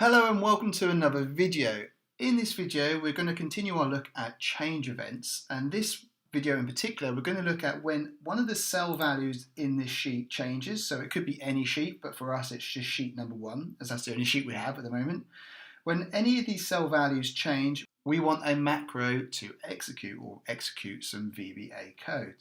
Hello and welcome to another video. In this video we're going to continue our look at change events, and this video in particular we're going to look at when one of the cell values in this sheet changes. So it could be any sheet, but for us it's just sheet number 1 as that's the only sheet we have at the moment. When any of these cell values change, we want a macro to execute or execute some VBA code.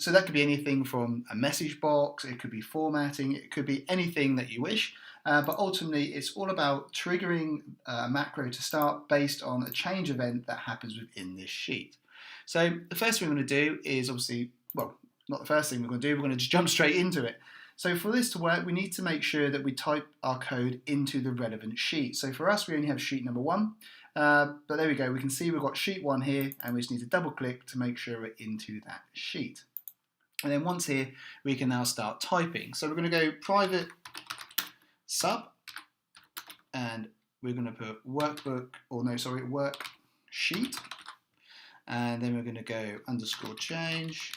So that could be anything from a message box, it could be formatting, it could be anything that you wish. But ultimately, it's all about triggering a macro to start based on a change event that happens within this sheet. So the first thing we're going to do is obviously, well, not the first thing we're going to do, we're going to just jump straight into it. So for this to work, we need to make sure that we type our code into the relevant sheet. So for us, we only have sheet number 1. But there we go, we can see we've got sheet 1 here, and we just need to double click to make sure we're into that sheet. And then once here, we can now start typing. So we're going to go private sub, and we're going to put worksheet, and then we're going to go underscore change,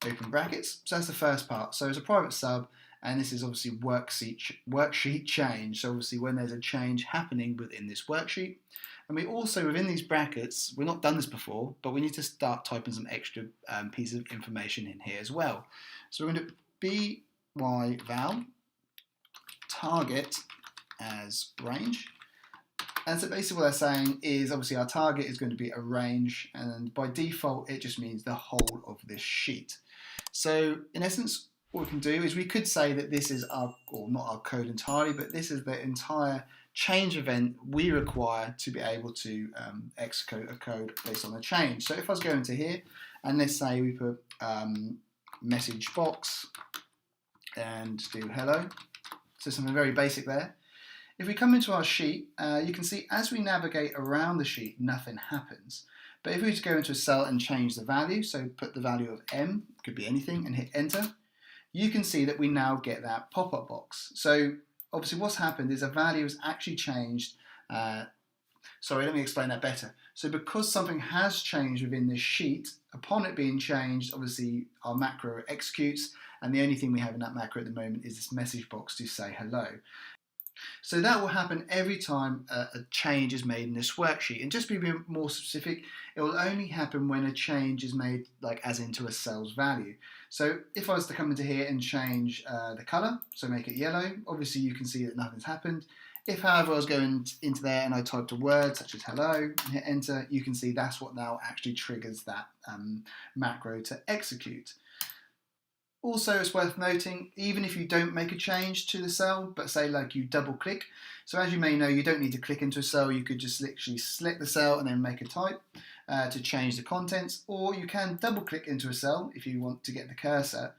open brackets. So that's the first part. So it's a private sub, and this is obviously worksheet change. So obviously when there's a change happening within this worksheet. And we also, within these brackets, we've not done this before, but we need to start typing some extra pieces of information in here as well. So we're going to by val target as range. And so basically what they're saying is obviously our target is going to be a range, and by default it just means the whole of this sheet. So in essence what we can do is we could say that this is our, or not our code entirely, but this is the entire change event we require to be able to execute a code based on a change. So if I was going to here, and let's say we put message box and do hello, so something very basic there. If we come into our sheet, you can see as we navigate around the sheet, nothing happens. But if we just go into a cell and change the value, so put the value of M, could be anything, and hit enter, you can see that we now get that pop-up box. So obviously what's happened is a value has actually changed. Sorry, let me explain that better. So because something has changed within this sheet, upon it being changed, obviously our macro executes, and the only thing we have in that macro at the moment is this message box to say hello. So that will happen every time a change is made in this worksheet. And just to be a bit more specific, it will only happen when a change is made, like as into a cell's value. So if I was to come into here and change the color, so make it yellow, obviously you can see that nothing's happened. If, however, I was going into there and I typed a word such as hello and hit enter, you can see that's what now actually triggers that macro to execute. Also, it's worth noting, even if you don't make a change to the cell, but say like you double click, so as you may know, you don't need to click into a cell, you could just literally select the cell and then make a type to change the contents, or you can double click into a cell if you want to get the cursor.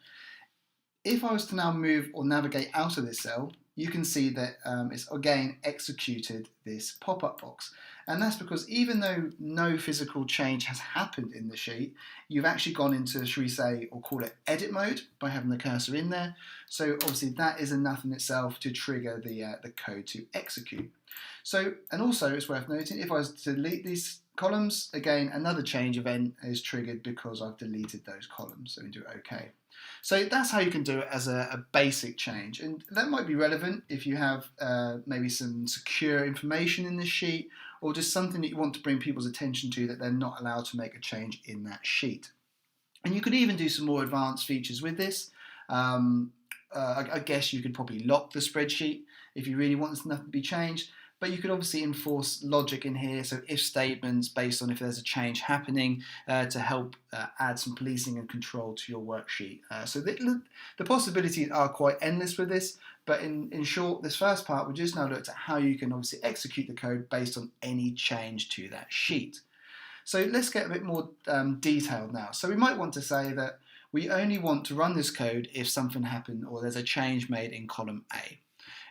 If I was to now move or navigate out of this cell, you can see that it's again executed this pop-up box. And that's because even though no physical change has happened in the sheet, you've actually gone into, should we say, or call it edit mode by having the cursor in there. So obviously that is enough in itself to trigger the code to execute. So, and also it's worth noting, if I was to delete these columns, again, another change event is triggered because I've deleted those columns. So we do OK. So that's how you can do it as a basic change, and that might be relevant if you have maybe some secure information in this sheet, or just something that you want to bring people's attention to that they're not allowed to make a change in that sheet. And you could even do some more advanced features with this. I guess you could probably lock the spreadsheet if you really want nothing to be changed. But you could obviously enforce logic in here, so if statements based on if there's a change happening to help add some policing and control to your worksheet. So the possibilities are quite endless with this, but in short, this first part, we just now looked at how you can obviously execute the code based on any change to that sheet. So let's get a bit more detailed now. So we might want to say that we only want to run this code if something happened or there's a change made in column A.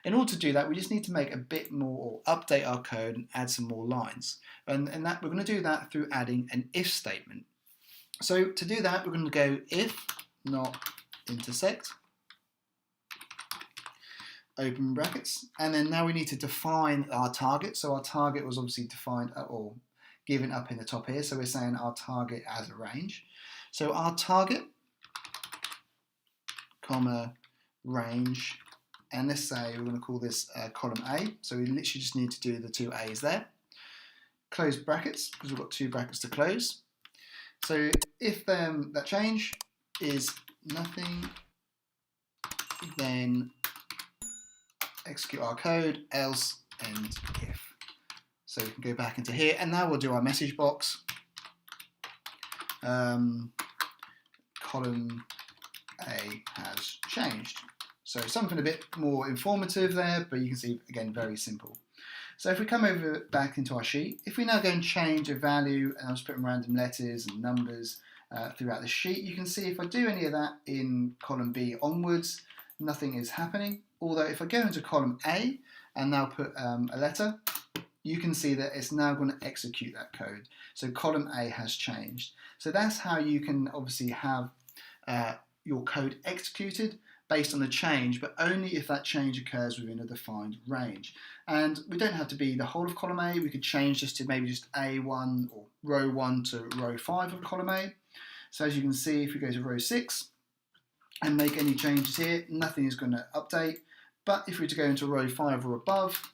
In order to do that, we just need to make a bit more, or update our code and add some more lines. And that we're going to do that through adding an if statement. So to do that, we're going to go if not intersect, open brackets, and then now we need to define our target. So our target was obviously defined or given up in the top here. So we're saying our target as a range. So our target, comma, range and let's say we're going to call this column A. So we literally just need to do the two A's there. Close brackets, because we've got two brackets to close. So if that change is nothing, then execute our code, else end if. So we can go back into here, and now we'll do our message box. Column A has changed. So something a bit more informative there, but you can see, again, very simple. So if we come over back into our sheet, if we now go and change a value, and I'm just putting random letters and numbers throughout the sheet, you can see if I do any of that in column B onwards, nothing is happening. Although if I go into column A and now put a letter, you can see that it's now going to execute that code. So column A has changed. So that's how you can obviously have your code executed based on the change, but only if that change occurs within a defined range. And we don't have to be the whole of column A. We could change this to maybe just A1 or row 1 to row 5 of column A. So as you can see, if we go to row 6 and make any changes here, nothing is going to update. But if we were to go into row 5 or above,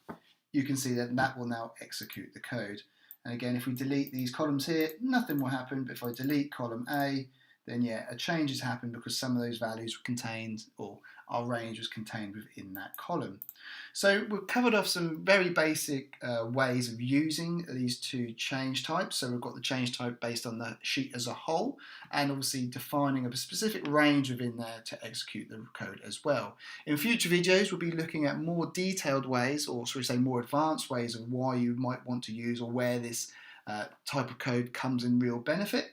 you can see that that will now execute the code. And again, if we delete these columns here, nothing will happen. But if I delete column A, then yeah, a change has happened because some of those values were contained, or our range was contained within that column. So we've covered off some very basic ways of using these two change types. So we've got the change type based on the sheet as a whole, and obviously defining a specific range within there to execute the code as well. In future videos, we'll be looking at more detailed ways, or should we say more advanced ways of why you might want to use or where this type of code comes in real benefit.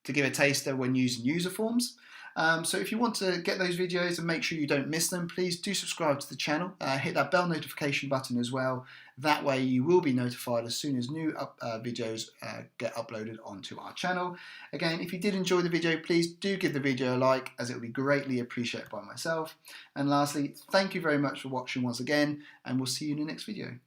To give a taster when using user forms. So if you want to get those videos and make sure you don't miss them, please do subscribe to the channel. Hit that bell notification button as well. That way you will be notified as soon as new videos get uploaded onto our channel. Again, if you did enjoy the video, please do give the video a like, as it would be greatly appreciated by myself. And lastly, thank you very much for watching once again, and we'll see you in the next video.